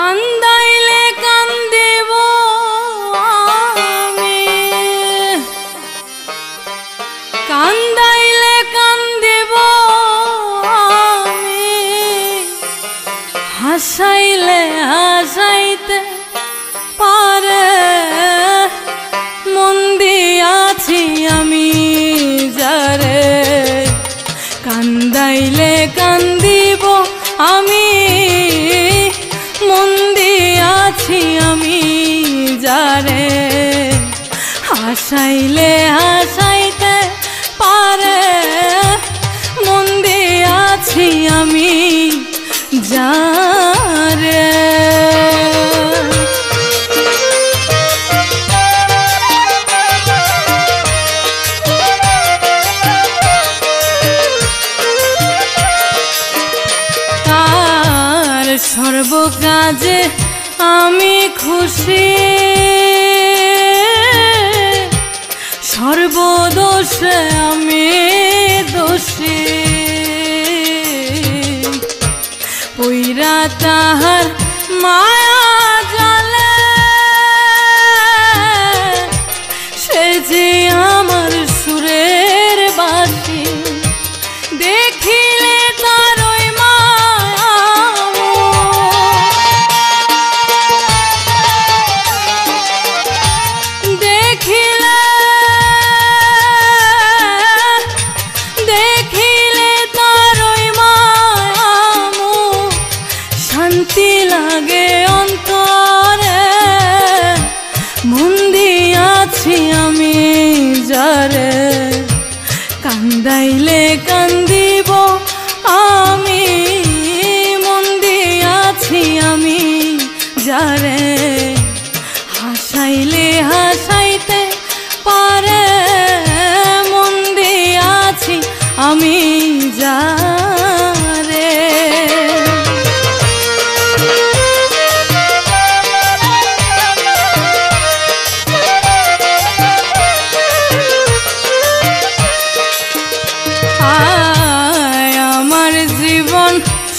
কান্দাইলে কান্দিব আমি, কান্দাইলে কান্দিব আমি, হাসাইলে হাসাইতে পারে মন দিয়াছি আমি যারে। কান্দাইলে কান্দিব আমি, মন দিয়াছি আমি যারে। হাসাইলে হাসাইতে পারে মন দিয়াছি আমি যারে। সর্বকাজে আমি খুশি, সর্বদোষে আমি দোষী। পইরা তাহার মায়া জালে সে যে আমার সুরের বাসি। দেখিলে তার ওই লাগে অন্তরে মন দিয়াছি আমি যারে। কান্দাইলে কান্দিব আমি, মন দিয়াছি আমি যারে। হাসাইলে হাসাইতে পারে মন দিয়াছি আমি যারে।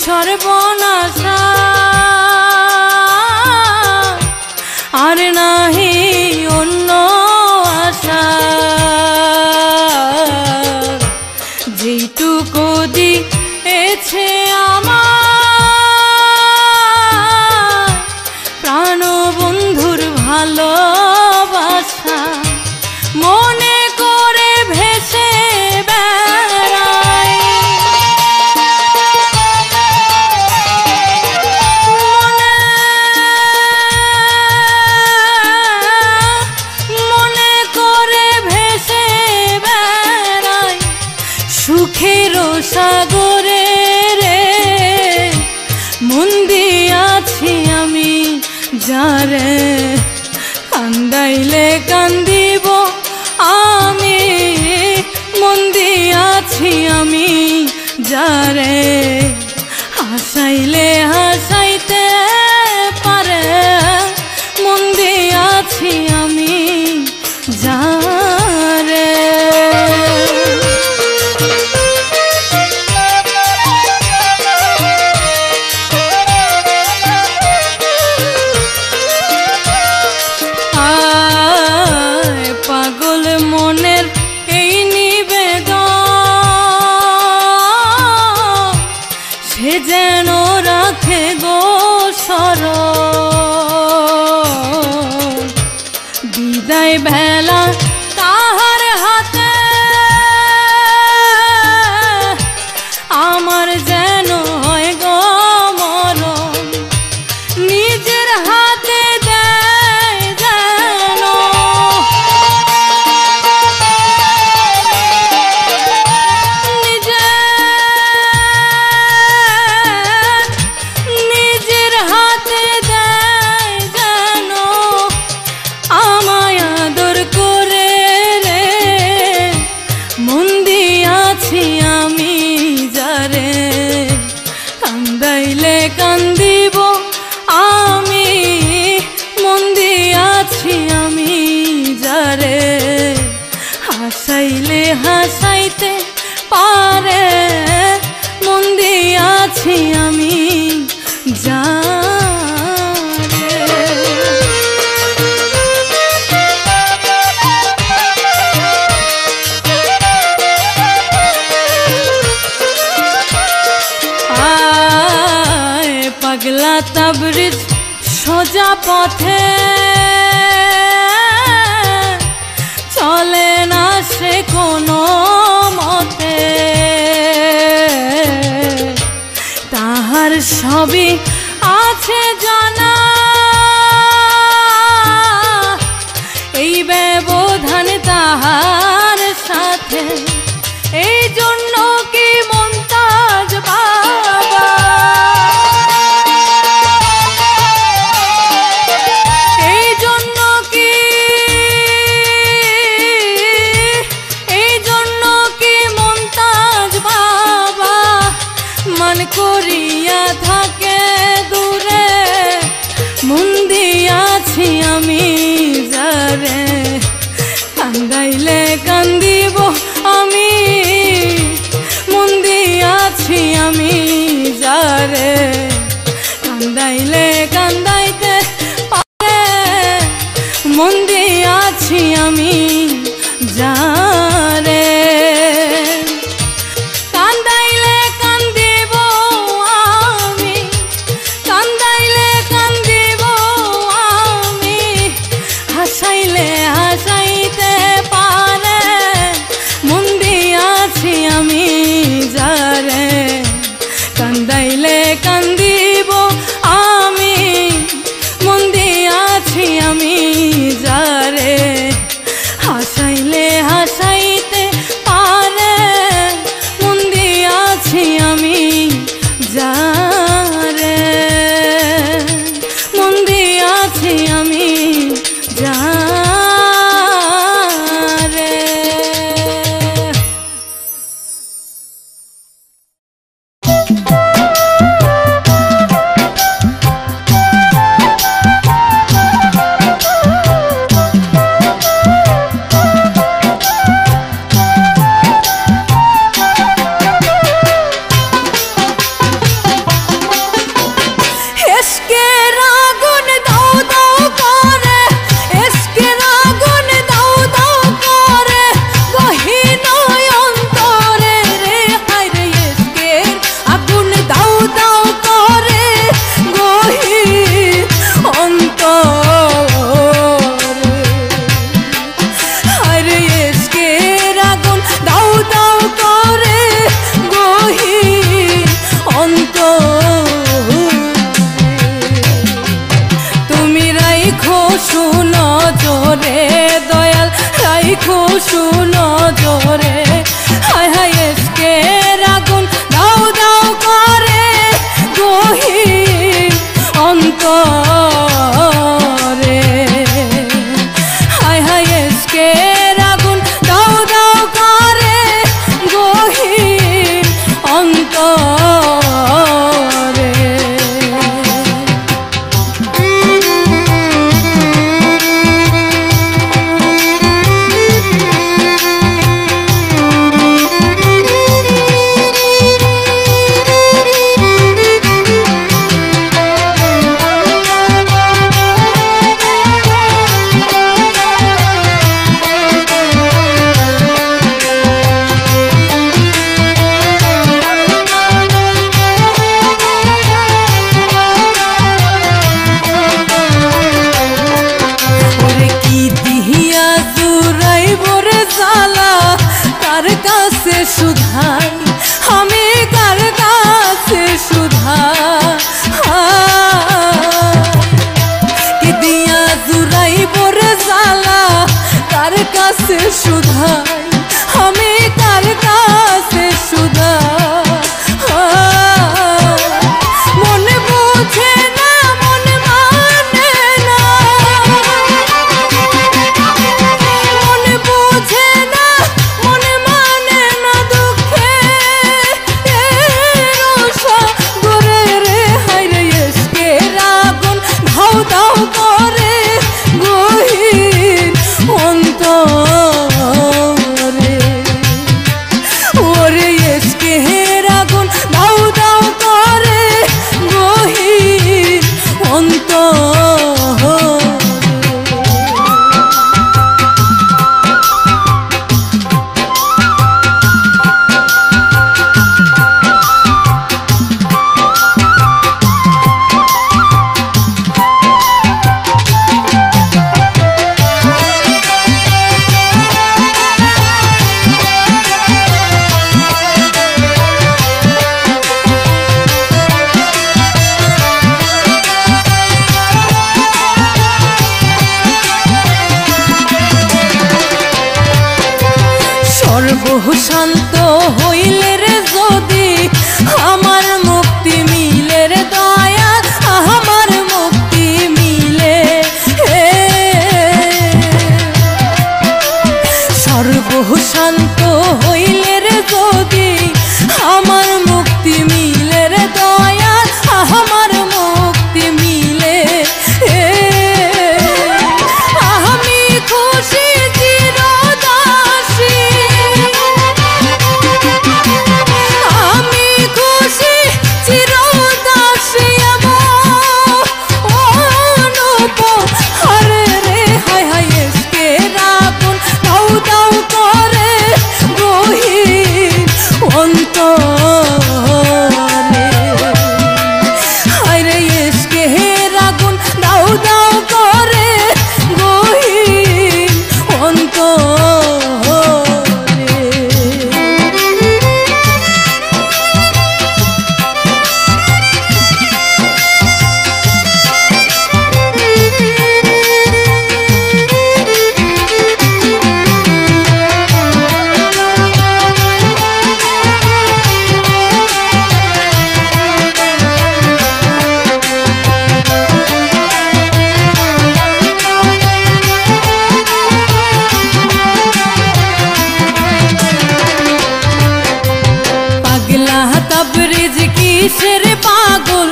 সর্বনাশা আর নাহি অন্য আশা। যেইটুকু দিয়েছে আমার প্রাণবন্ধুর ভালোবাসা, মনে করে ভেসে বেড়াই। সুখের সাগরে রে মন দিয়াছি আমি যারে। কান্দাইলে কান্দিব আমি, মন দিয়াছি আমি যারে। হাসাইলে হাসাইতে পারে মন দিয়াছি আমি যারে। পাগল মনের এই নিবেদন সে যেন রাখে গো স্মরণ। বিদায় বেলা তাহার হাতে আমার যেন হয় গো মরণ। নিজের হাতে আমি যারে। কান্দাইলে কান্দিব আমি, মন দিয়াছি আমি যারে। হাসাইলে হাসাইতে পারে মন দিয়াছি আমি যা সোজা পথে চলে না সে কোনো মতে, তাহার সবই আছে জানা, এই ব্যবধান তাহার সাথে। এই জন্য কি মুমতাজ বাবা, এই জন্য কি মুমতাজ বাবা মান করিয়া থাকে দূরে, মন দিয়াছি আমি যারে, কান্দাইলে কান্দিব আমি, মন দিয়াছি আমি যারে, কান্দাইলে কান্দাইতে পারে, মন দিয়াছি আমি যারে। কান্দাইলে কান্দিব আমি, কান্দাইলে কান্দিব আমি, হাসাইলে হাসাইতে পারে, মন দিয়াছি আমি যারে, কান্দাইলে কান্দিব আমি, মন দিয়াছি আমি যারে, হাসাইলে হাসাইতে পারে, মন দিয়াছি আমি যারে, মন দিয়াছি আমি যারে। শুনো জোরে, হায় হায় এসকের আগুন দাও দাও করে গহীন অন্তরে, হায় হায় এসকের আগুন দাও দাও করে গহীন অন্তরে। সুধাই আমি কার কাছে সুধাই দিয়া জুড়াই বরে জ্বালা, কার কাছে সুধাই আমি কার কাছে সুধা। মনে বুঝে না মনে মানে না, মনে বুঝে না মনে মানে না, দুঃখে সর্বশান্ত হইলে রে যদি আমার মুক্তি মিলে রে দয়াল আমার মুক্তি মিলে সর্বশান্ত হইলে রে যদি আমার মুক্তি মিলে রে দয়াল আমার মুক্তি মিলে আমি খুশি চিরদাসী আমি খুশি চিরদাসী অনুপহারে রে হায় হায় এসকে রাগুন দাও দাও করে গহীন অন্তরে হায় রে এসকে রাগুন দাও দাও করে গহীন অন্তরে কিসের পাগল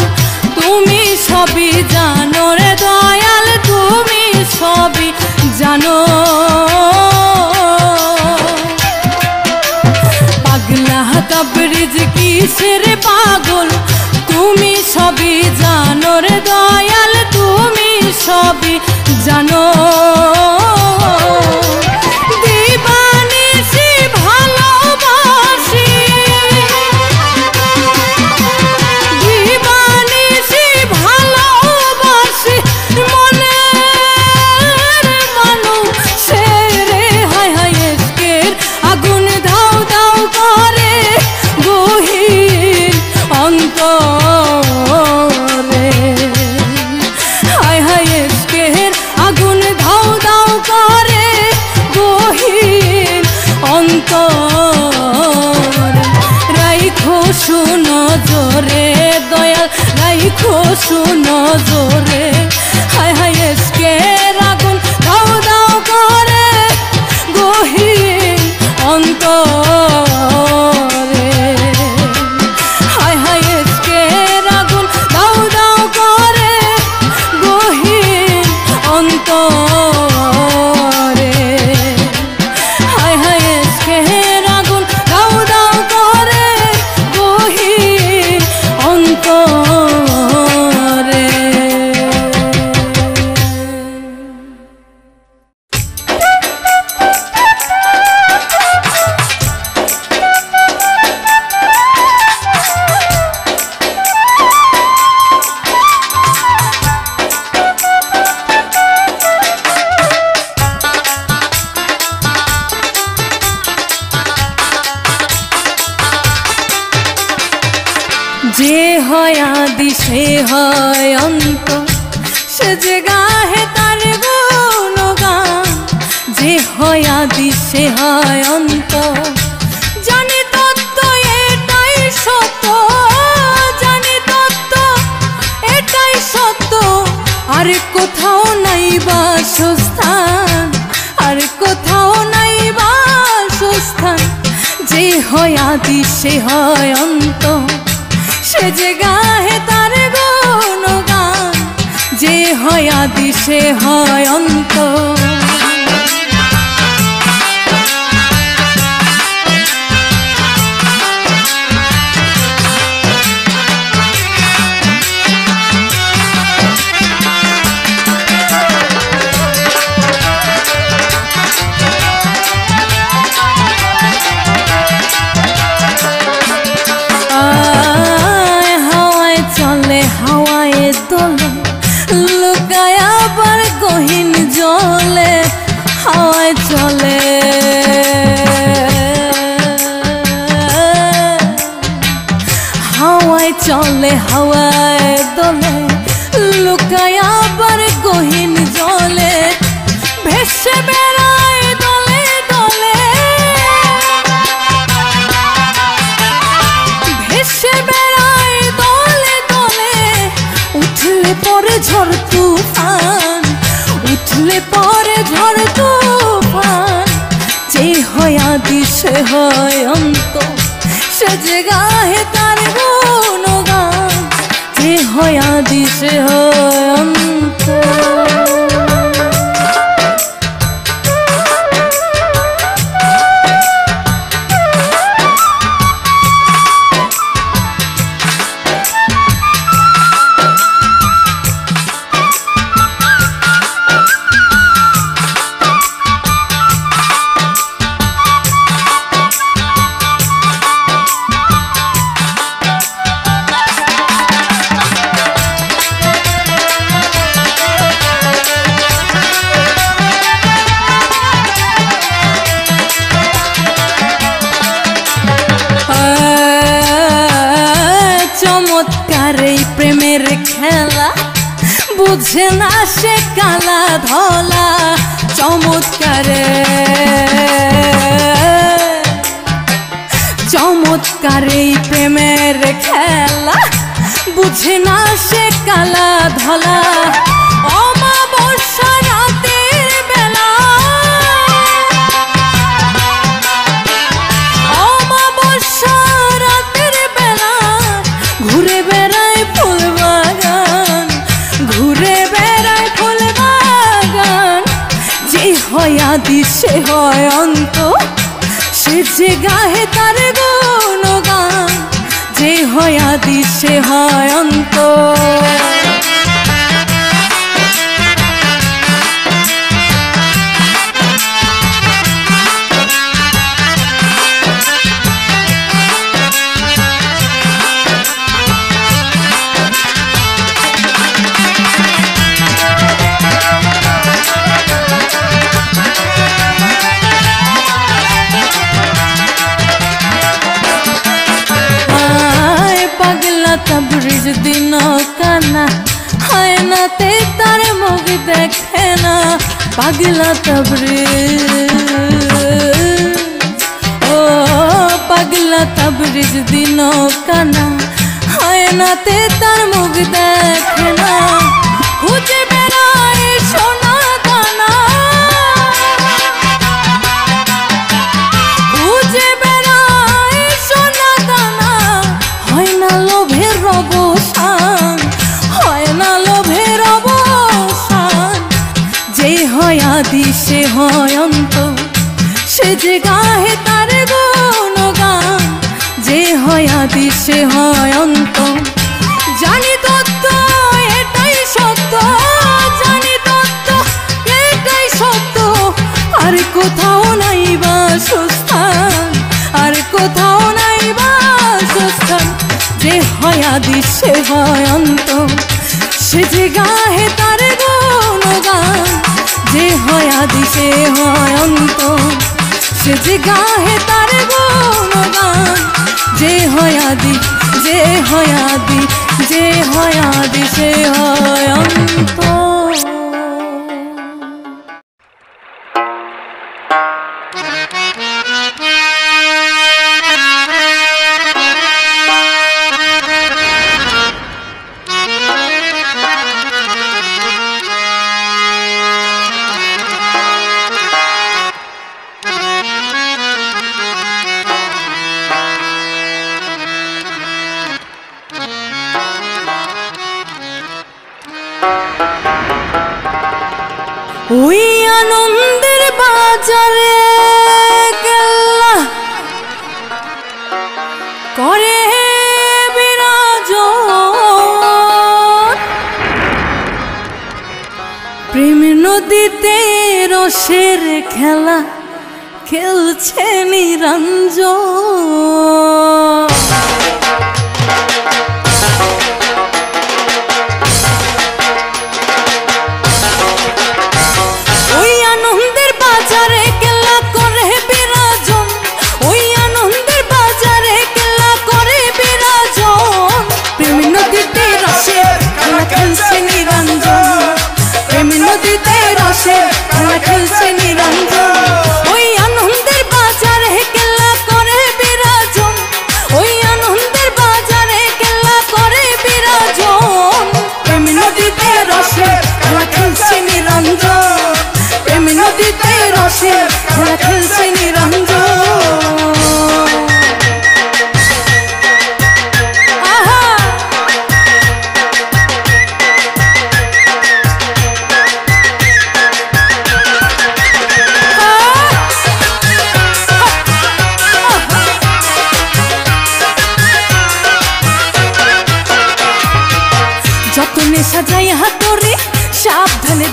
তুমি সবই জানো রে দয়াল তুমি সবই জানো পাগলা তাবরিজ কিসের পাগল তুমি সবই জানো রে দয়াল তুমি সবই জানো শুনো জোরে দয়াল রাইখো শুনো জোরে হায় হায় এসকে রাগুন দাও দাও করে গহীন অন্তরে হায় হায় এসকে রাগুন দাও দাও করে গহীন অন্তরে হায় হায় এসকে রাগুন দাও দাও করে অন্তরে যে হয় আদি সে হয় অন্ত সে যে গাহে তার গুণগান যে হয় আদি সে হয় অন্ত জানি তত্ত্ব এটাই সত্য জানি তত্ত্ব এটাই সত্য আর কোথাও নাই বাসস্থান আর কোথাও নাই বাসস্থান যে হয় আদি সে হয় অন্ত সে যে গাহে তার গুণগান যে হয় আদি সে হয় অন্ত হাওয়ায় দোলে লুকায় আবার গহীন জলে উঠান উঠলে পরে ঝড় তুফান যে হয় আদি সে হয় অন্ত সে যে গাহে তার গুণগান যে হয় আদি সে হয় অন্ত প্রেমের খেলা বুঝে না সে কালা ধলা চমৎকারে চমৎকারে প্রেমের খেলা বুঝে না সে কালা ধলা অমাবস্যা রাতের বেলা অমাবস্যা রাতের বেলা ঘুরে বেড়ায় ফুল বাগান ঘুরে বেড়ায় ফুল বাগান যে হয় আদি সে হয় অন্ত সে যে গাহে তার গুণগান যে হয় আদি সে হয় অন্ত तबरेज दिनों काना हाय ना ते तारे मुख देखे ना पगला तबरेज ओ पगला तबरेज दिनों काना हाय ना ते तार मुख देखे ना खुजे बेराए सोना दाना खुजे बेराए सोना दाना हाय ना लोभे অবসান হয় না লোভের অবসান যে হয় আদি সে হয় অন্ত সে যে গাহে তার গুণগান যে হয় আদি সে হয় অন্ত জানি তত্ত্ব এটাই সত্য জানি তত্ত্ব এটাই সত্য আর কোথাও নাই বাসস্থান আর কোথাও নাই বাসস্থান যে হয় আদি সে হয় অন্ত সে যে গাহে তার গুণগান যে হয় আদি সে হয় অন্ত সে যে গাহে তার গুণগান যে হয় আদি যে হয় আদি যে হয় আদি সে হয় অন্ত ওই আনন্দের বাজারে গেলা করে বিরাজ প্রেম নদীতে রসের খেলা খেলছে নিরঞ্জন খেলছে নিরঞ্জন ওই আনন্দের বাজারে খেলা করে বিরাজন ওই আনন্দের বাজারে খেলা করে বিরাজন প্রেম নদীতে রসে খেলা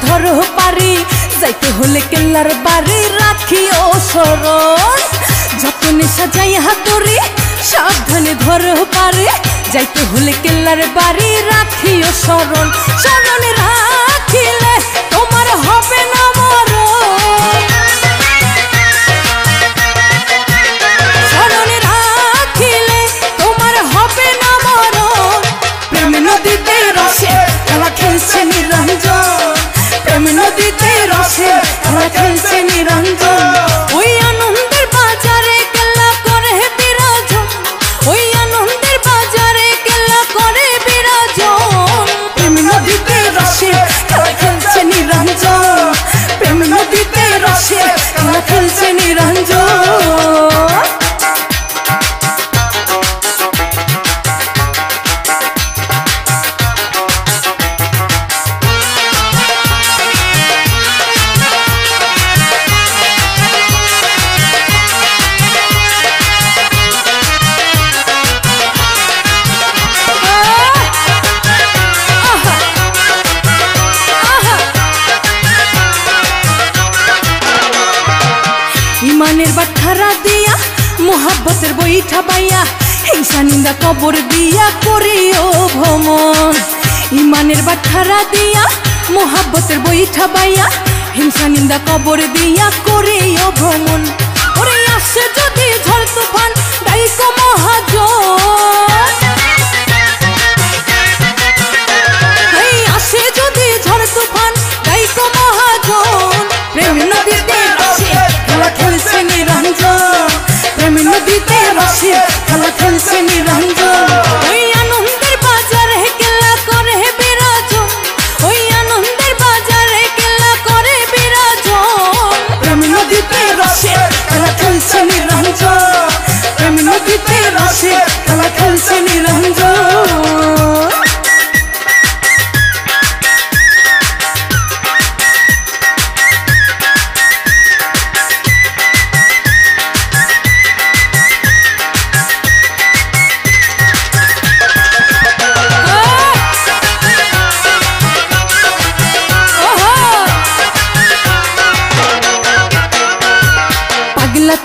ধরো পারি যাইতে হলে কেল্লার বাড়ি রাখিও শরণ যতনে সাজাই হাতুড়ি সাবধানে ধরো পারি যাইতে হলে কেল্লার বাড়ি রাখিও শরণ শরণে রাখিলে তোমার হবে না মরণ শরণে রাখিলে তোমার হবে না মরণ প্রেম নদীতে রসে খেলা খেলছে নিরঞ্জন প্রেম নদীতে রসে খেলা খেলছে নিরঞ্জন ওই আনন্দের বাজারে কেল্লা করে বিরাজন ওই আনন্দের বাজারে কেল্লা করে বিরাজন প্রেম নদীতে রসে খেলা খেলছে নিরঞ্জন প্রেম নদীতে রসে খেলা খেলছে নিরঞ্জন ইমানের বাঠারা দিয়া মোহাব্বতের বইঠা বাইয়া হিংসা নিন্দা কবর দিয়া করিও ভ্রমণ ইমানের বাঠারা দিয়া মোহাব্বতের বইঠা বাইয়া হিংসা নিন্দা কবর দিয়া করিও ভ্রমণ ওরে আসে যদি ঝড় তুফান দায়িত্ব মহাজন আসে যদি ঝড় তুফান দায়িত্ব মহাজন প্রেম নদীতে রসে খেলা খেলছে নিরঞ্জন প্রেম নদীতে রসে খেলা খেলছে নিরঞ্জন ওই আনন্দের বাজারে কেল্লা করে বিরাজন ওই আনন্দের বাজারে কেল্লা করে বিরাজন প্রেম নদীতে রসে খেলা খেলছে নিরঞ্জন প্রেম নদীতে রসে খেলা খেলছে নিরঞ্জন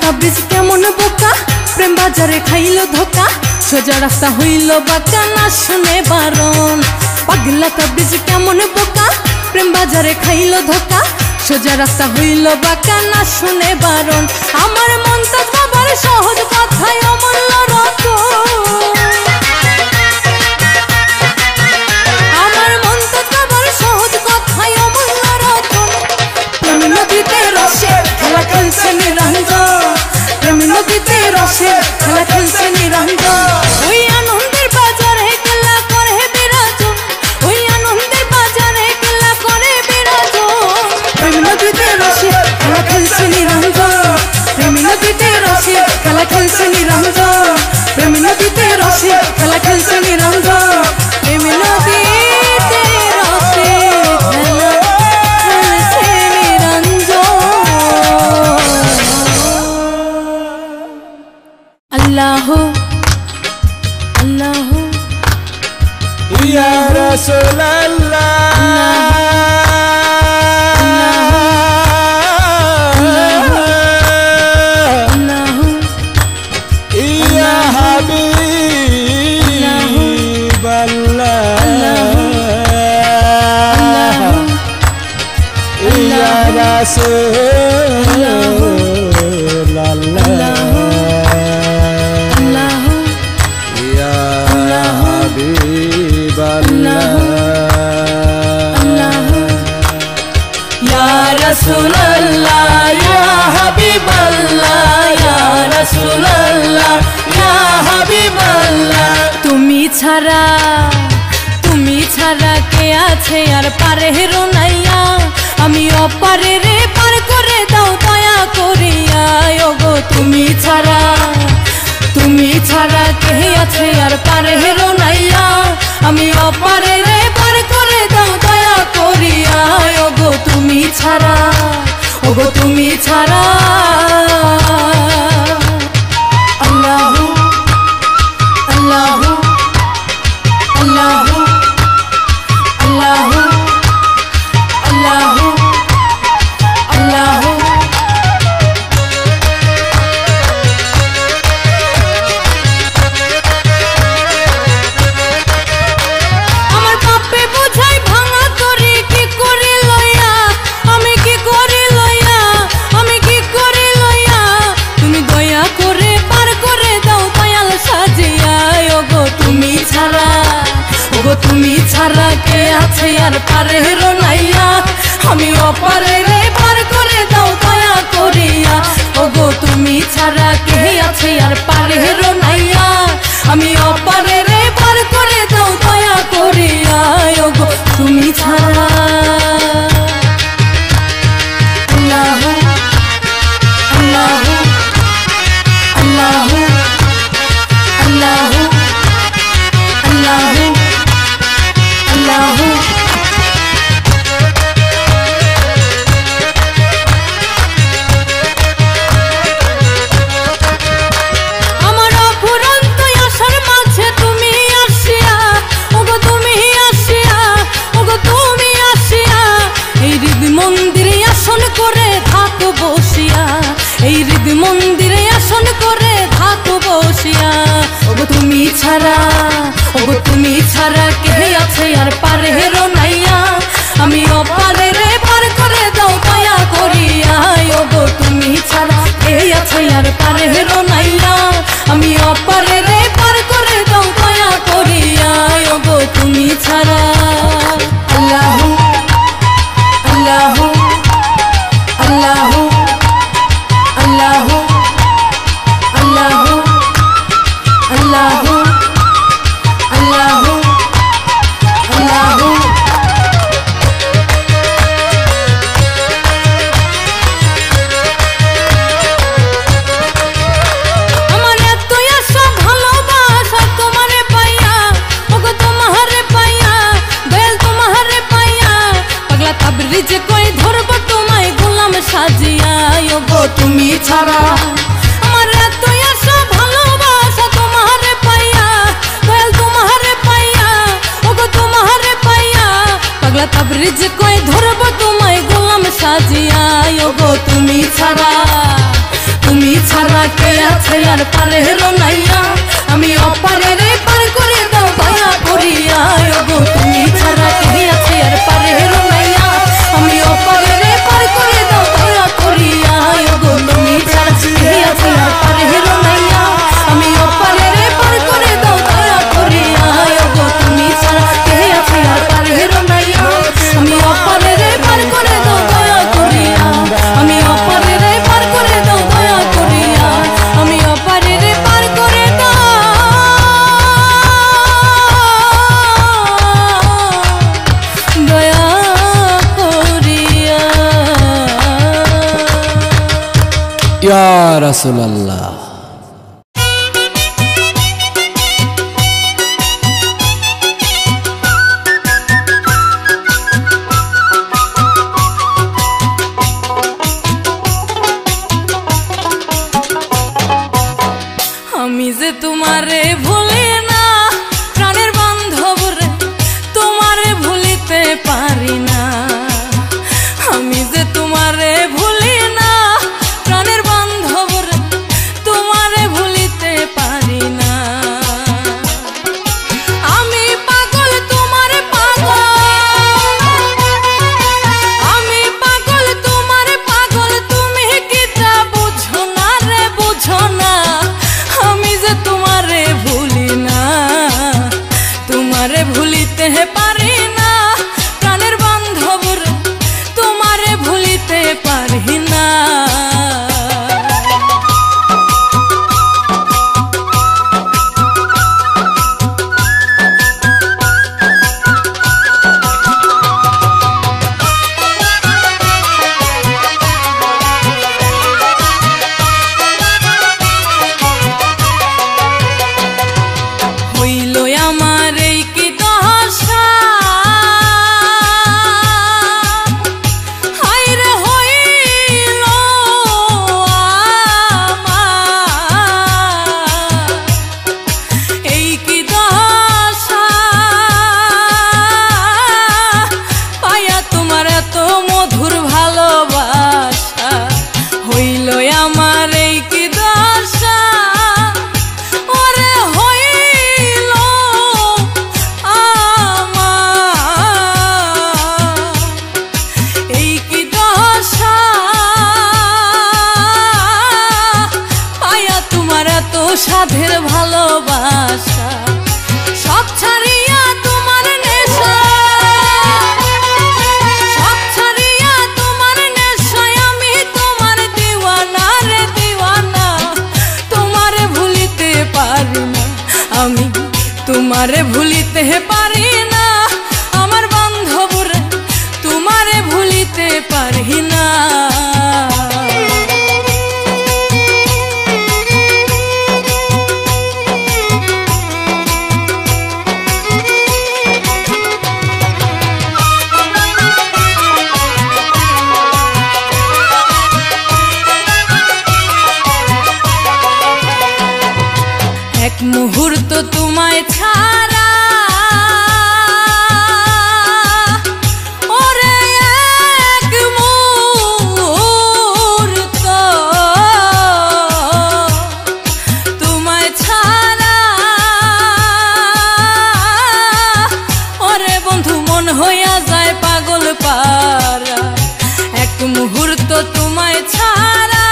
তাবিজ কেমন বোকা প্রেম বাজারে খাইল ধোকা সোজা রাস্তা হইল বাঁকা না শুনে বারণ পাগলা তাবিজ কেমন বোকা প্রেম বাজারে খাইল ধোকা সোজা রাস্তা হইল বাঁকা না শুনে বারণ আমার মন তো বাবার সহজ কথায় অমূল্য রতন আমার মন তো বাবার সহজ কথায় অমূল্য রতন প্রেম নদীতে রসে খেলা খেলছে নিরঞ্জন প্রেম নদীতে রসে খেলা খেলছে নিরঞ্জন ওই আনন্দের বাজারে কেল্লা করে বিরাজন ওই আনন্দের বাজারে কেল্লা করে বিরাজন প্রেম নদীতে রসে খেলা খেলছে নিরঞ্জন প্রেম নদীতে রসে খেলা খেলছে নিরঞ্জন প্রেম নদীতে রসে খেলা খেলছে নিরঞ্জন প্রেম নদীতে রসে খেলা খেলছে নিরঞ্জন আল্লাহ আল্লাহ ইয়া রাসূলুল্লাহ ইয়া হাবিবাল্লাহ ইয়া রাসূলুল্লাহ রাসূলুল্লাহ ইয়া হাবিবাল্লাহ ইয়া রাসূলুল্লাহ ইয়া হাবিবাল্লাহ তুমি ছাড়া কে আছে আর পারে রোনাইয়া আমি অপারে রে পার করে দাও দয়া করিয়া ওগো তুমি ছাড়া কে আছে আর পারে রোনাইয়া আমি অপারে রে পার করে দাও দয়া করিয়া ওগো তুমি ছাড়া আল্লাহু আল্লাহু আল্লাহু আল্লাহু আল্লাহু পারে রোনাইয়া আমি অপারে রে পার করে দাও দয়া করিয়া ওগো তুমি ছাড়া কে আছে আর পারে রোনাইয়া আমি অপারে রে পার করে দাও দয়া করিয়া ওগো তুমি ছাড়া আল্লাহু আল্লাহু আল্লাহু আল্লাহু আল্লাহু আল্লাহু আমার অফুরন্ত আশার মাঝে তুমি আসিয়া ওগো তুমি আসিয়া ওগো তুমি আসিয়া এই হৃদ মন্দিরে আসন করে থাকো বসিয়া এই হৃদ মন্দিরে আসন করে থাকো বসিয়া ওগো তুমি ছাড়া কে আছে আর পারে রোনাইয়া আমি অপারে রে পার করে দাও দয়া করিয়া ওগো তুমি ছাড়া কে আছে আর পারে রোনাইয়া আমি অপারে রে পার করে দাও দয়া করিয়া ওগো তুমি ছাড়া আল্লাহু আল্লাহু আল্লাহু আল্লাহু আল্লাহু আল্লাহু আল্লাহু আল্লাহু আমার এত আশা ভালোবাসা তোমারে পাইয়া ওগো তোমারে পাইয়া দয়াল তোমারে পাইয়া পাগলা তাবরিজ কই ধরব তোমায় গোলাম সাজিয়া ওগো তুমি ছাড়া আমার এত আশা ভালোবাসা তোমারে পাইয়া দয়াল তোমারে পাইয়া ওগো তোমারে পাইয়া পাগলা তাবরিজ কই ধরব তোমায় গোলাম সাজিয়া ওগো তুমি ছাড়া কে আছে আর পারে রোনাইয়া আমি অপারে রে পার করে দাও দয়া করিয়া ওগো তুমি ছাড়া কে আছে আর পারে রোনাইয়া আমি অপারে রে পার করে দাও দয়া করিয়া ওগো তুমি ছাড়া কে আছে আর পারে রোনাইয়া আমি অপারে রে পার করে দাও দয়া করিয়া ওগো তুমি ছাড়া কে আছে আর পারে রোনাইয়া আমি অপারে রে পার করে দাও দয়া করিয়া আমি অপারে রে পার করে দাও দয়া করিয়া আমি অপারে রে পার করে দাও দয়া করিয়া ইয়া রাসূলুল্লাহ। আমি যে তোমারে ভুলি না প্রাণের বান্ধব রে তোমারে ভুলিতে পারি না আমি যে তোমারে ভুলি না প্রাণের বান্ধব রে তোমারে ভুলিতে পারি না আমি পাগল তোমারে পাগল তুমি কি তা বুঝো না রে বুঝো না আমি যে তোমারে ভুলি না তোমারে ভুলিতে পারি না প্রাণের বান্ধব রে তোমারে ভুলিতে পারি না হইল আমার এই কি দশা হায়রে হইল আমার এই কি দশা পায়া তোমার এত মধুর ভালোবাসা হইল আমার এই কি দশা ওরে হইল সাধের ভালোবাসা সব ছাড়িয়া তোমার নেশা ভুলিতে পারি না। এক মুহূর্ত তোমায় ছাড়া ওরে এক মুহূর্ত তোমায় ছাড়া ওরে বন্ধু মন হইয়া যায় পাগল পারা। এক মুহূর্ত তোমায় ছাড়া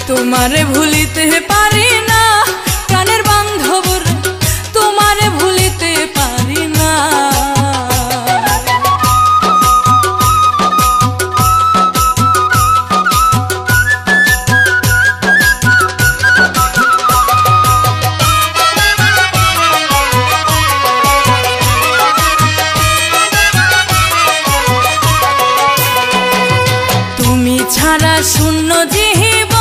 তোমারে ভুলিতে পারি না প্রাণের বান্ধব রে, তোমারে ভুলিতে পারি না। তুমি ছাড়া শূন্য জীব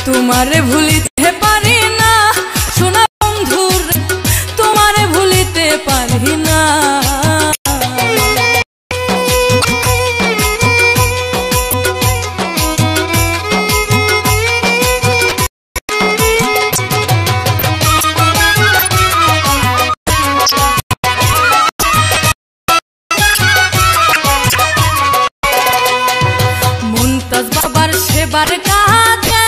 তোমারে ভুলিতে পারি না সোনা বন্ধুর, তোমারে ভুলিতে পারি না। মুমতাজ বাবার সেবার কাজে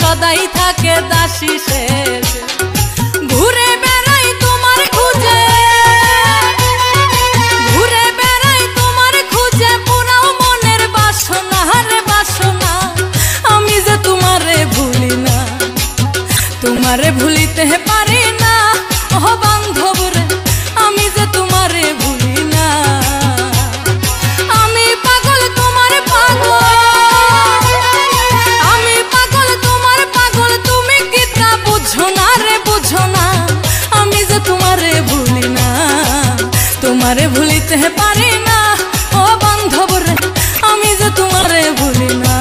সদাই থাকে দাসী শেষ, ঘুরে বেড়াই তোমার খুঁজে, ঘুরে বেড়াই তোমার খুঁজে, পুরাও মনের বাসনা রে বাসনা। আমি যে তোমারে ভুলি না, তোমারে ভুলিতে পারি না ও বান্ধব রে, আমি যে তোমারে ভুলি না। আমি পাগল তোমার পাগল, আমি পাগল তোমার পাগল, তুমি কি তা বুঝো না রে বুঝো না। আমি যে তোমারে ভুলি না, তোমারে ভুলিতে পারি না ও বান্ধব রে, আমি যে তোমারে ভুলি না।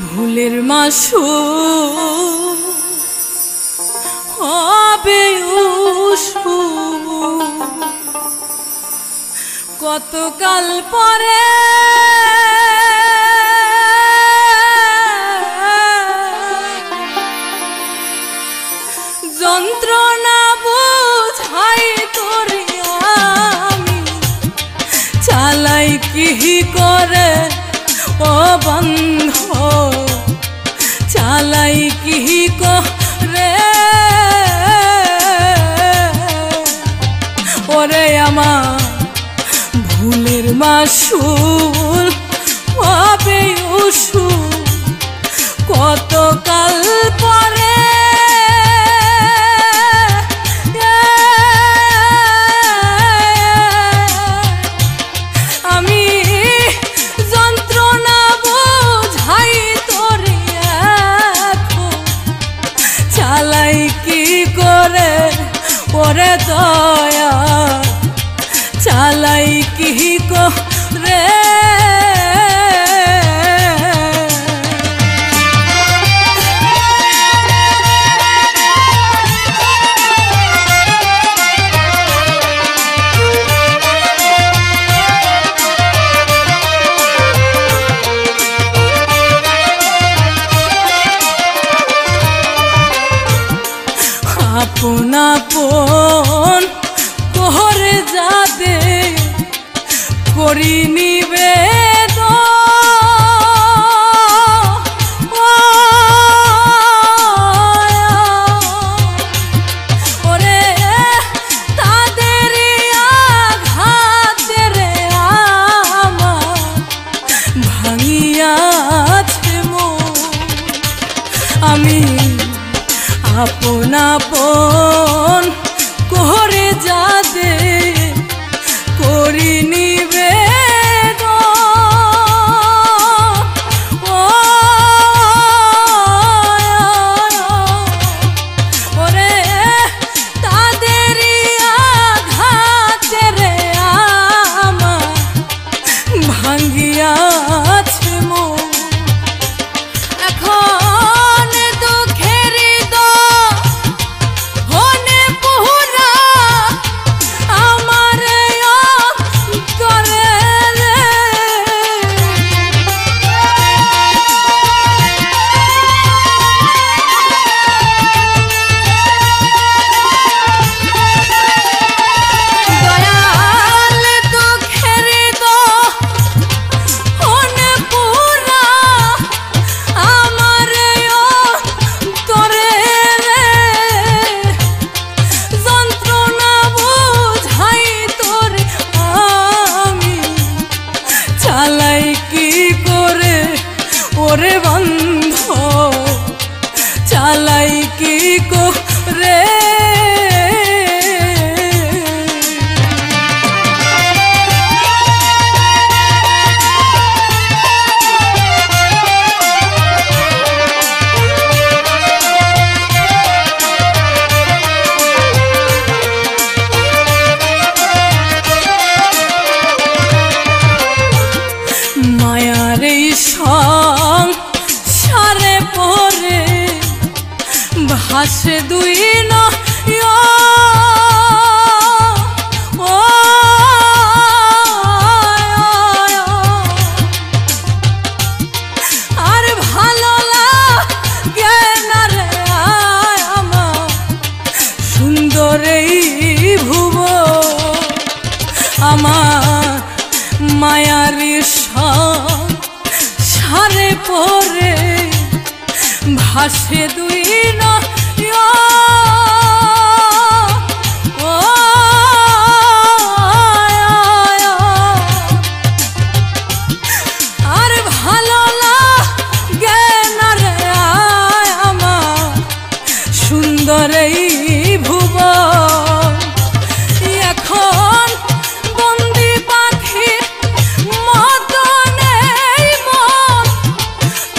ভুলের মাসু হবে উসু, কতকাল পরে বন্ধ চালাই কি করে ওরে আমার ভুলের মাসুল পাবে উসুল কতকাল পরে আমি যন্ত্রণা বোঝাই তোরে এখন চালাই কি করে ওরে দয়া চালাই কি করে আপন আপন কোহরে যাদে করি নিবেদন ওরে তাদের আঘাতে রে আমার ভাঙিয়াছে মন আমি আপন আপন কোহরে যাদে করি নিবেদন ওরে তাদের আঘাতে রে আমার ভাঙ্গিয়াছে মন এখন দুঃখের হনে পুরা আমার অন্তরে রে দয়াল দুঃখের হনে পুরা আমার অন্তরে রে যন্ত্রণা বোঝাই তোরে আমি চালাই কি করে ওরে বন্ধ চালাই কি করে মায়ার এই সংসারে পরে ভাসে দুই আর ভালো লাগে না রে আমার সুন্দর এই ভুবন আমার মায়ার সারে পরে ভাসে দুই আর ভালো লাগে না রে আমার সুন্দর এই ভুবন এখন বন্দি পাখির মতনে মন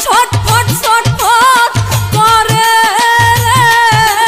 ছটফট ছটফট করে রে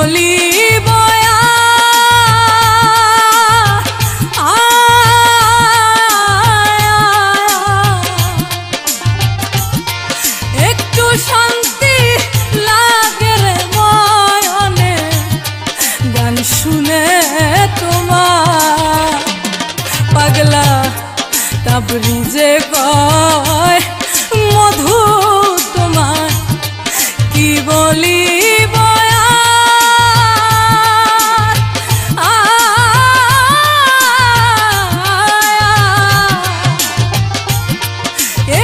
বলিব একটু শান্তি লাগে রে ময়নে গান শুনে তোমার পাগলা তাবরিজে কয় মধু তোমার কি বলিব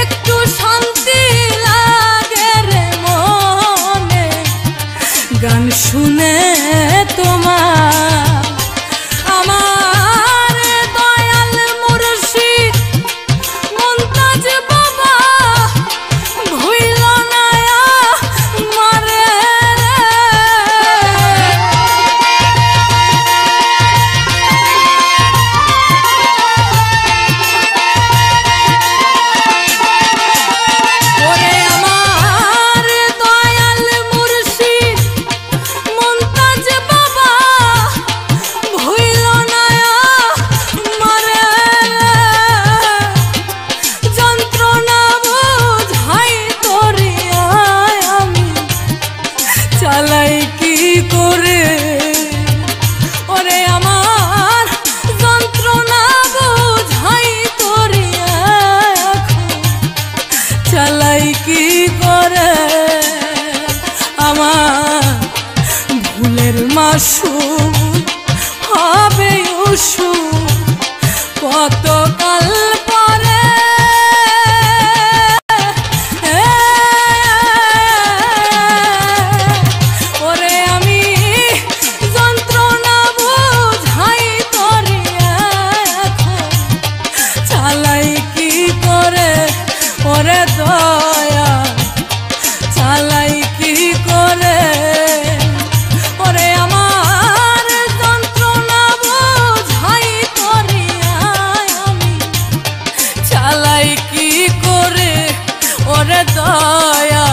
একটু শান্তি লাগে রে মনে গান শুনে তোমার আমার দয়াল মুর্শিদ মুনতাজ বাবা ভুইল না মারে ওরে আমার দয়াল মুর্শিদ মুনতাজ বাবা ভুইল না মারে যন্ত্রণা বুঝাই তোরিয়া আমি চালাই কি করে ওরে আমার যন্ত্রণা বুঝাই তোরিয়া চালাই কি করে আমার ভুলের মাসুম হবে উসু কতকাল পরে ওরে আমি যন্ত্রণা বুঝাই তোরিয়া চালাই কি করে ওরে দয়া চালাই কি করে ওরে আমার যন্ত্রণা বুঝাই তোরিয়া আমি চালাই কি করে ওরে দয়া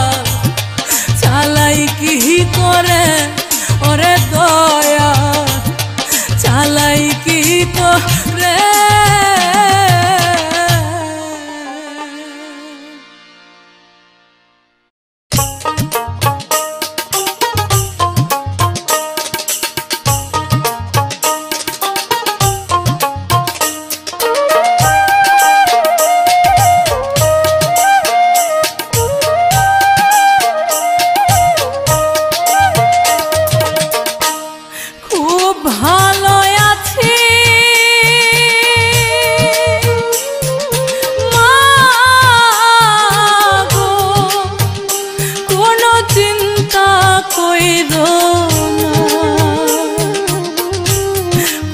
চালাই কি করে ওরে দয়া চালাই কি করে খুব ভালো আছি মা গো কোনো চিন্তা কইরো না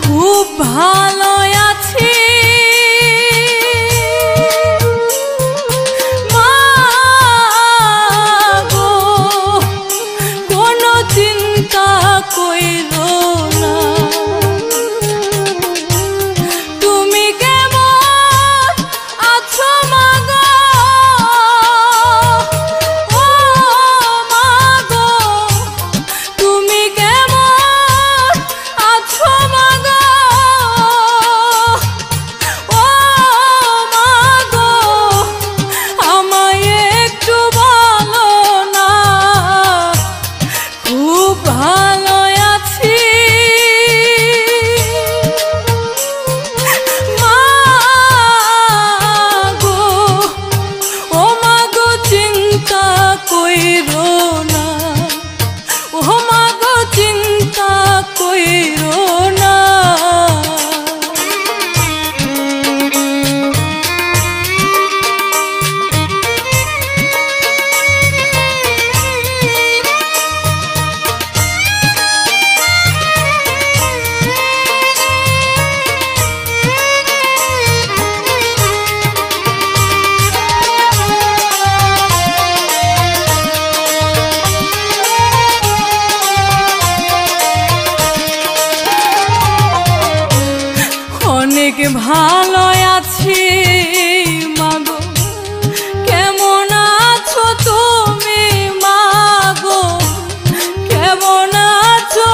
খুব ভালো আছি মা গো কোনো চিন্তা কইরো না তুমি কেমন আছো মা গো ও মা গো তুমি কেমন আছো মা গো ও মা গো আমায় একটু বলো না খুব ভালো আছি মা গো ও মা গো চিন্তা কইরো না ও মা গো চিন্তা কইরো না অনেক ভালো আছি মাগো কেমন আছো তুমি মাগো কেমন আছো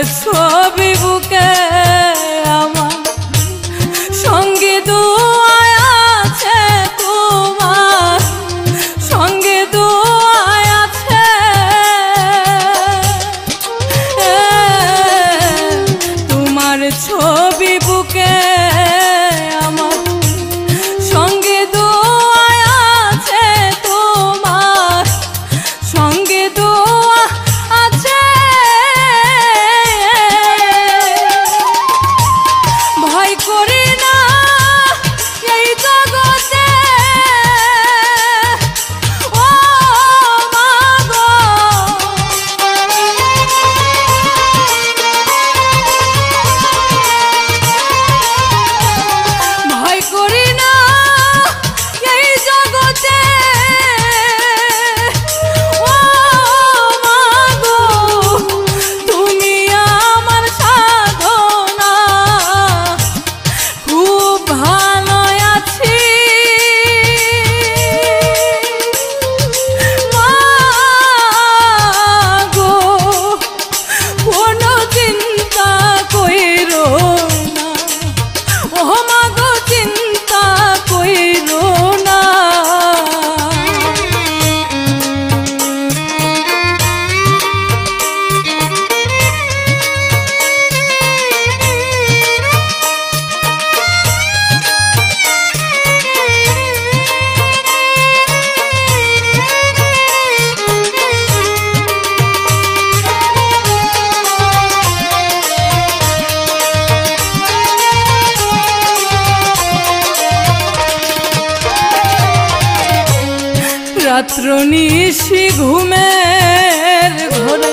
ছবি বুকে আমার সঙ্গে দুয়ায় আছে, তোমার সঙ্গে দুয়ায় আছে। তোমার ছবি বুকে আমার সঙ্গে দুয়ায় আছে, তোমার সঙ্গে দুয়া আছে। ভয় করি না এই জগতে, ও মা গো। ভয় করি না এই জগতে, ও মা গো। তুমি আমার সাধনা, খুব ভালো আছি মা গো। কোনো চিন্তা কইরো না, ও মা গো, চিন্তা কইরো না। রাত্র নিশি ঘুমের ঘরে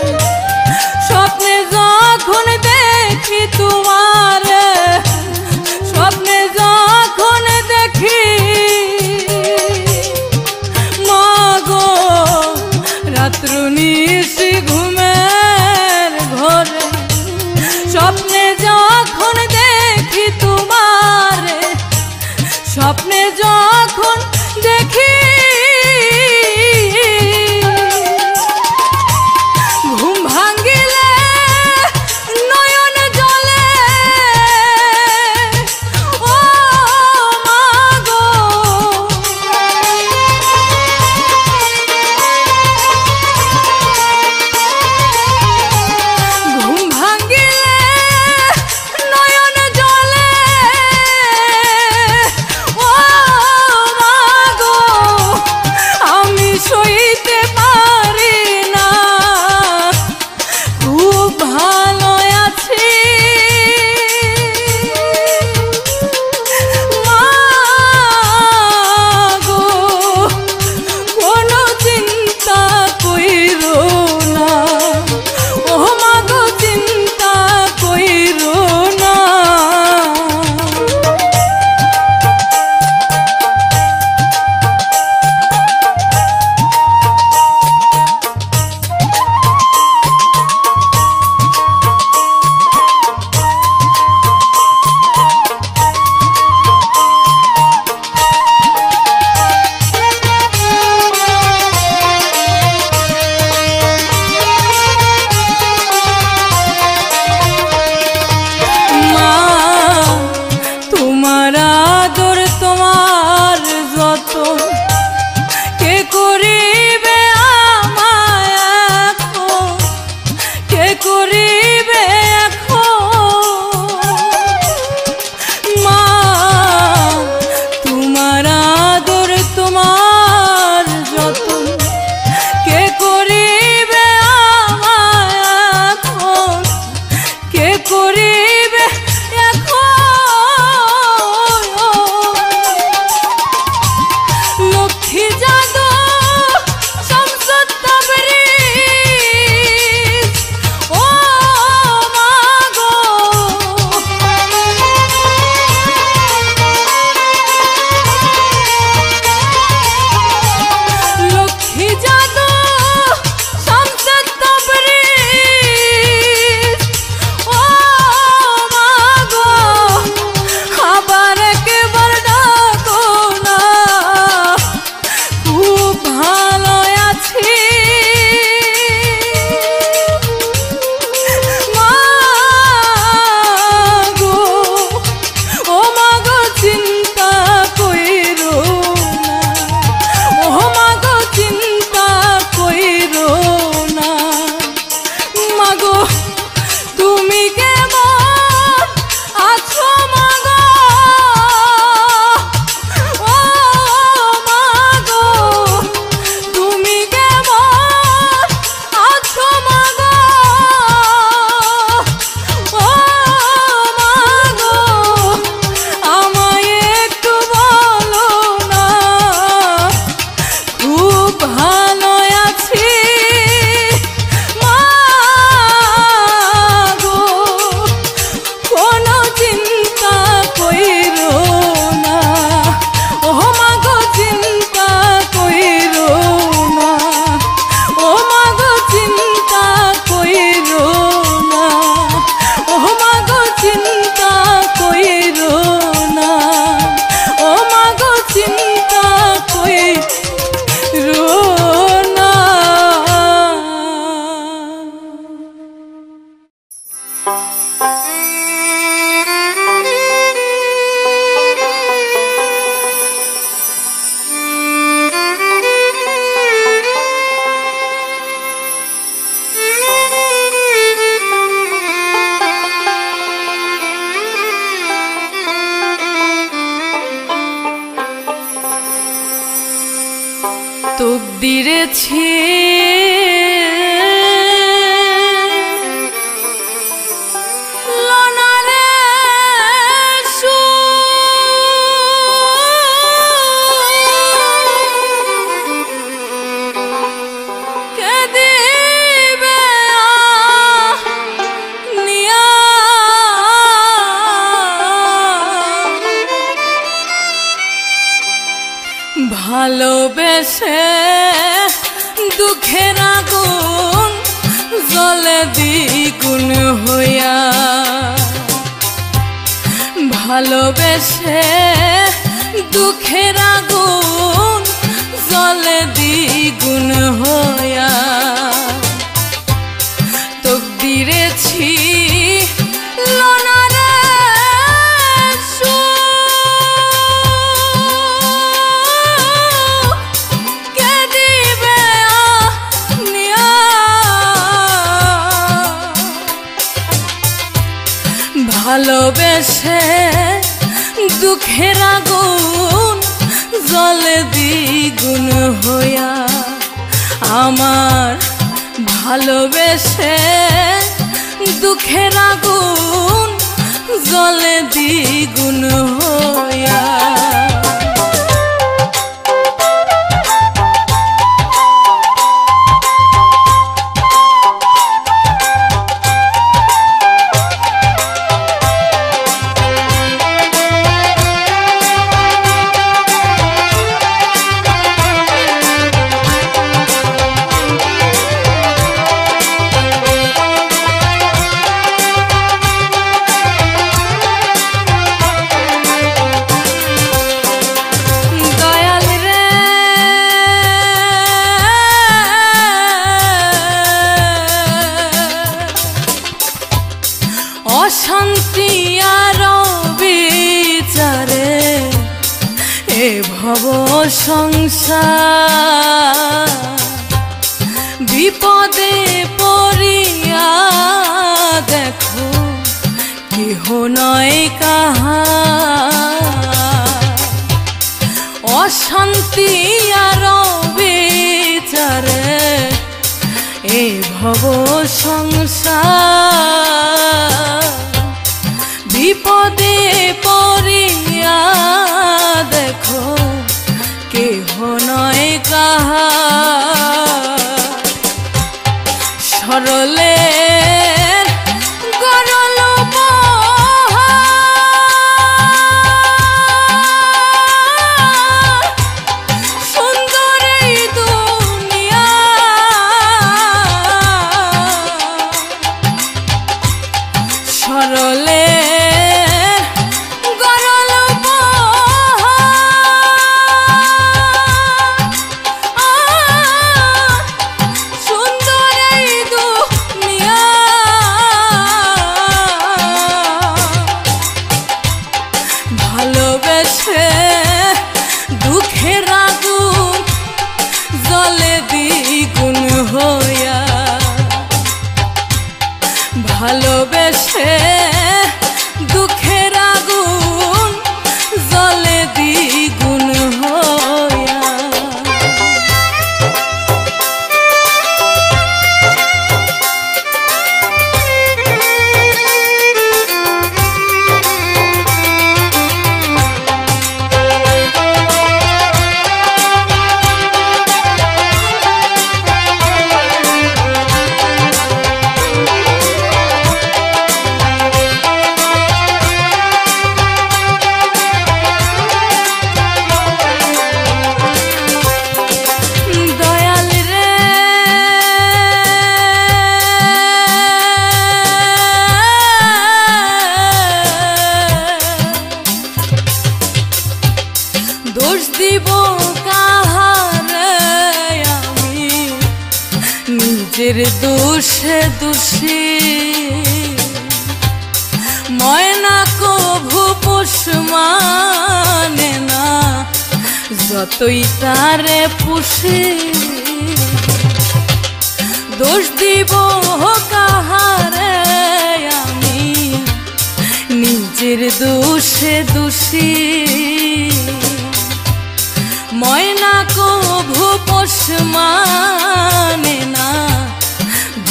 স্বপ্নে যখন দেখি তোমার, স্বপ্নে যখন দেখি মা গো। রাত্র নিশি ঘুমের ঘরে স্বপ্নে যখন দেখি তোমার, স্বপ্নে যখন দেখি দিয়েছি ভালোবেসে দুঃখের আগুন জ্বলে দ্বিগুণ হইয়া ভালোবেসে দুঃখের আগুন জ্বলে দ্বিগুণ হইয়া তকদিরে ছিল না রে ভালোবেসে দুঃখের আগুন জ্বলে দ্বিগুণ হইয়া আমার ভালোবেসে দুঃখের আগুন জ্বলে দ্বিগুণ হইয়া অশান্তি আর বিচারে এ ভব সংসার বিপদে পড়িয়া দেখো কেহ নয় কাহার অশান্তি আর বিচারে এ ভব সংসার বিপদে পড়িয়া দেখো কেহ নয় কাহার সরলের গরল সুন্দর এই দুনিয়া সরলে ভালোবেসে দুঃখের আগুন জ্বলে দ্বিগুণ হইয়া ভালোবেসে দুঃখের আগুন জ্বলে দ্বিগুণ হইয়া দোষ দিব কাহারে আমি নিজের দোষে দোষী ময়না কভু পোষ মানে না যতই তারে পুষি দোষ দিব কাহারে আমি নিজের দোষে দোষী ময়না কভু পোষ মানে না,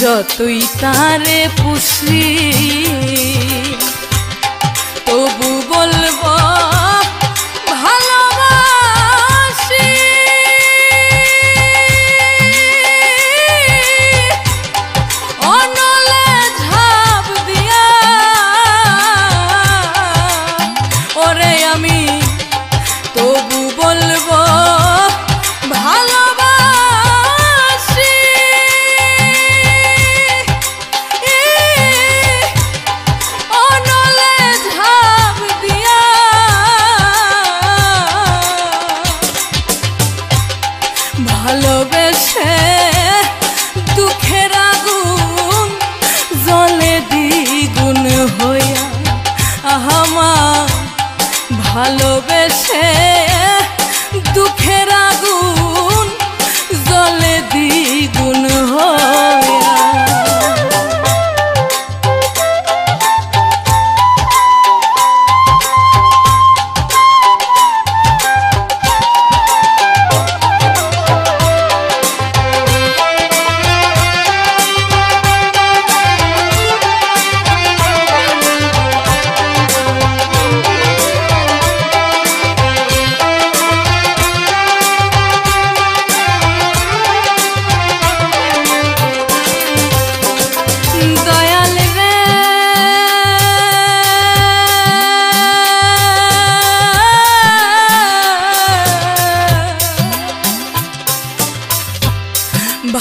যতই তারে পুষি তবু বলবো ভালোবাসি। অনলে ঝাঁপ দিয়া ওরে আমি তবু বলবো ভালোবাসি। অনলে ঝাঁপ দিয়া ভালোবেসে দুঃখের আগুন জ্বলে দ্বিগুণ হইয়া আমার ভালোবেসে দুঃখের আগুন জ্বলে দ্বিগুণ হইয়া।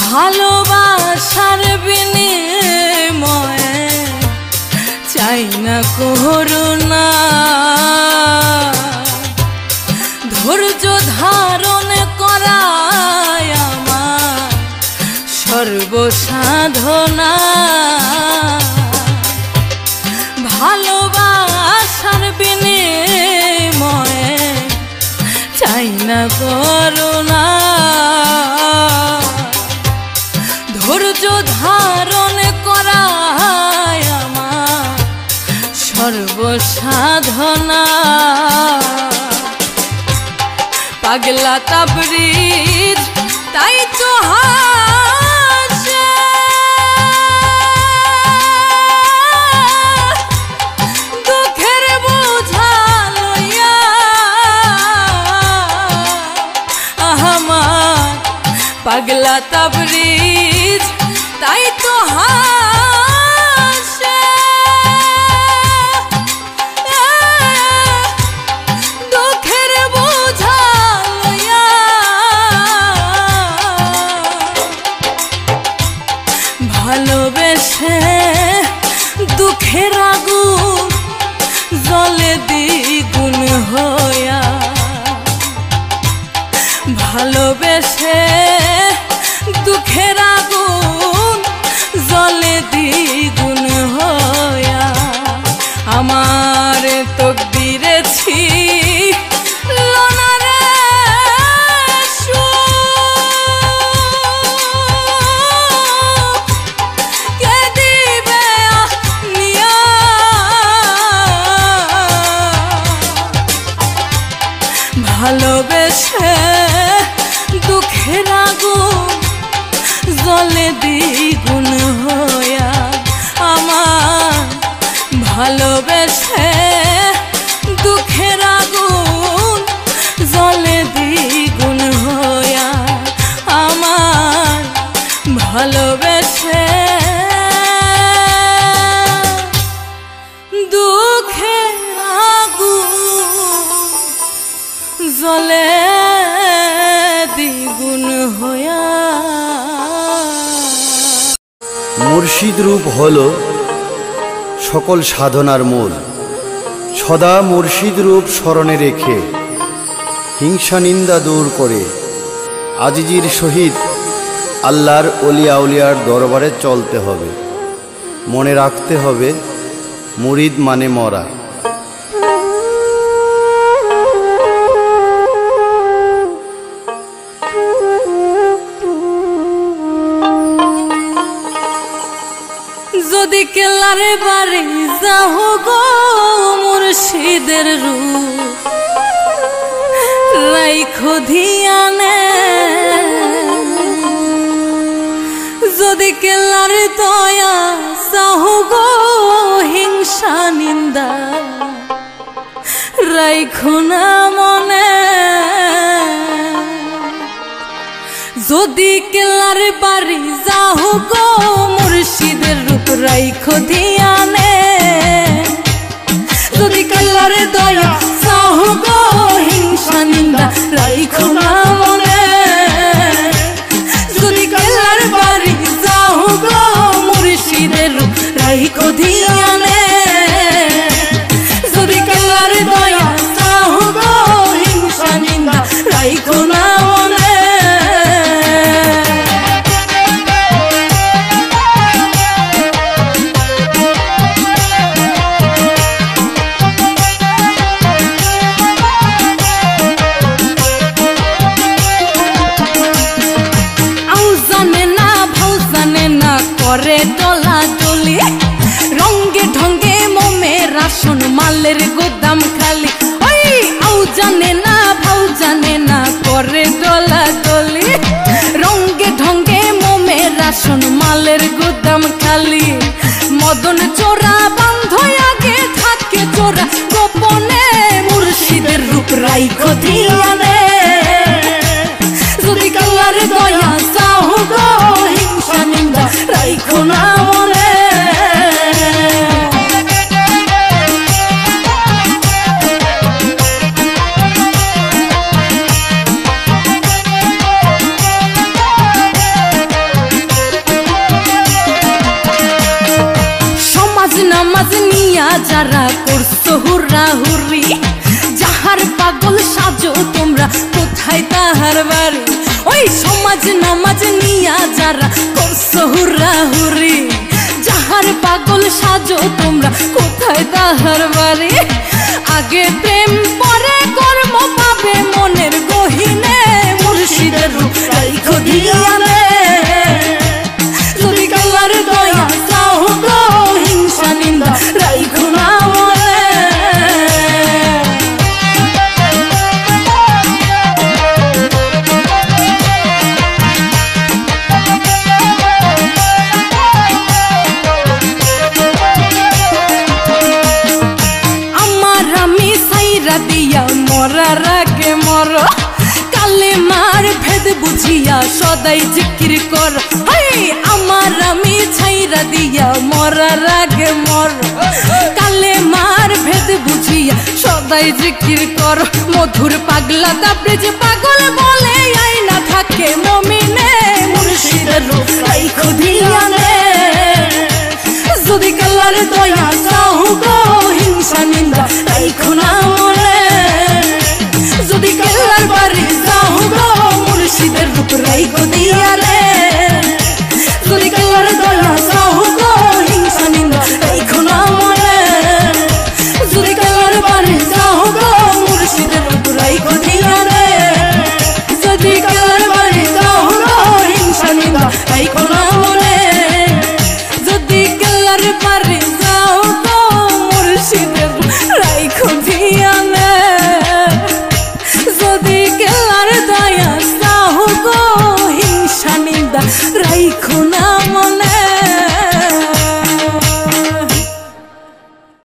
ভালোবাসার বিনিময়ে চাই না করুণা, ধৈর্য ধারণ করায় আমার সর্বসাধনা। ভালোবাসার বিনিময়ে চাই না করুণা, ধৈর্য ধারণ করায় আমার সর্বসাধনা। পাগলা তাবরিজ তাই তো হাসে, দুঃখের বোঝা লইয়া আমার পাগলা তাবরিজ তাই তো হাসে, দুঃখের বোঝা লইয়া ভালোবেসে দুঃখের আগুন জ্বলে দ্বিগুণ হইয়া। ভালোবেসে দুঃখের আগুন জ্বলে দ্বিগুণ হইয়া আমার তকদিরে ছিল না রে সুখ, কে দিবে নিয়া ভালোবেসে দুঃখের আগুন জ্বলে দ্বিগুণ হইয়া আমার ভালোবেসে দুঃখের আগুন জ্বলে দ্বিগুণ হইয়া আমার ভালোবেসে দুঃখের আগুন জ্বলে দ্বিগুণ হইয়া। মুর্শিদ রূপ হল সকল সাধনার মূল, সদা মুর্শিদ রূপ স্মরণে রেখে হিংসা নিন্দা দূর করে আজিজির সহিত আল্লাহর অলিয়া উলিয়ার দরবারে চলতে হবে। মনে রাখতে হবে মুরিদ মানে মরা। যদি কেলারে বাড়ি যাও গো মুর্শিদের রূপ রাইখো ধিয়ানে যদি কেলার দয়া সাহু গো হিংসা নিন্দা রাইখো না মনে যদি কেলার বাড়ি যাহো গো মুর্শিদের রূপ রাইখো ধিয়ানে যদি কেলার দয়া সাহু গো হিংসা নিন্দা রাইখো না মনে যদি কেলার বাড়ি যাহো গো মুর্শিদের রূপ রাইখো ধিয়ানে যদি কেলার দয়া সাহু গো হিংসা নিন্দা রাইখো না মনে করে ডলা ডলি রঙে ঢঙ্গে মোমে রাশন মালের গোদাম খালি ওই আউ জানে না ভাউ জানে না করে ডলা ডলি রঙে ঢঙ্গে মোমে রাশন মালের গোদাম খালি মদন চোরা বন্ধ আগে থাকে চোরা গোপনে মুর্শিদের রূপ রাইখো ধিয়ানে যদি কালার দয়া সাহু গো হিংসা নিন্দা রাইখো না মনে সমাজ নামাজ নিয়া যারা করছো হুরা হুরি যাহার পাগল সাজো তোমরা কোথায় তাহার বাড়ি ওই সমাজ নামাজ নিয়া যারা করছো হুরা হুরি যাহার পাগল সাজো তোমরা কোথায় তাহার বাড়ি আগে প্রেম পরে কর্ম পাবে মনের গহিনে মুর্শিদের রূপ রাইখো ধিয়ানে যদি কালার দয়া সাহু গো হিংসা নিন্দা রাইখো না মনে দিয়া মরার আগে মর কালে মার ভেদ বুঝিয়া সদাই জিকির কর আমার আমি ছাইরা দিয়া মরার আগে মর কালে মার ভেদ বুঝিয়া সদাই জিকির কর মধুর পাগলা দাবড়ে যে পাগল বলে আইনা থাকে মমিনে মুর্শিদের রূপ রাইখো ধিয়ানে যদি কালার দয়া সাহু গো হিংসা নিন্দা রাইখো না মনে যদি কালার বাড়ি যাহো গো মুর্শিদের রূপ রাইখো ধিয়ানে যদি কালার দয়া সাহু গো হিংসা নিন্দা রাইখো না মনে যদি কালার বাড়ি যাহো গো মুর্শিদের রূপ রাইখো ধিয়ানে যদি কালার বাড়ি যাহো গো হিংসা নিন্দা রাইখো না মনে যদি কালার বাড়ি যাও গো মুর্শিদের রাইখো ধিয়ানে যদি কালার দয়া সাহু গো হিংসা নিন্দা রাইখো না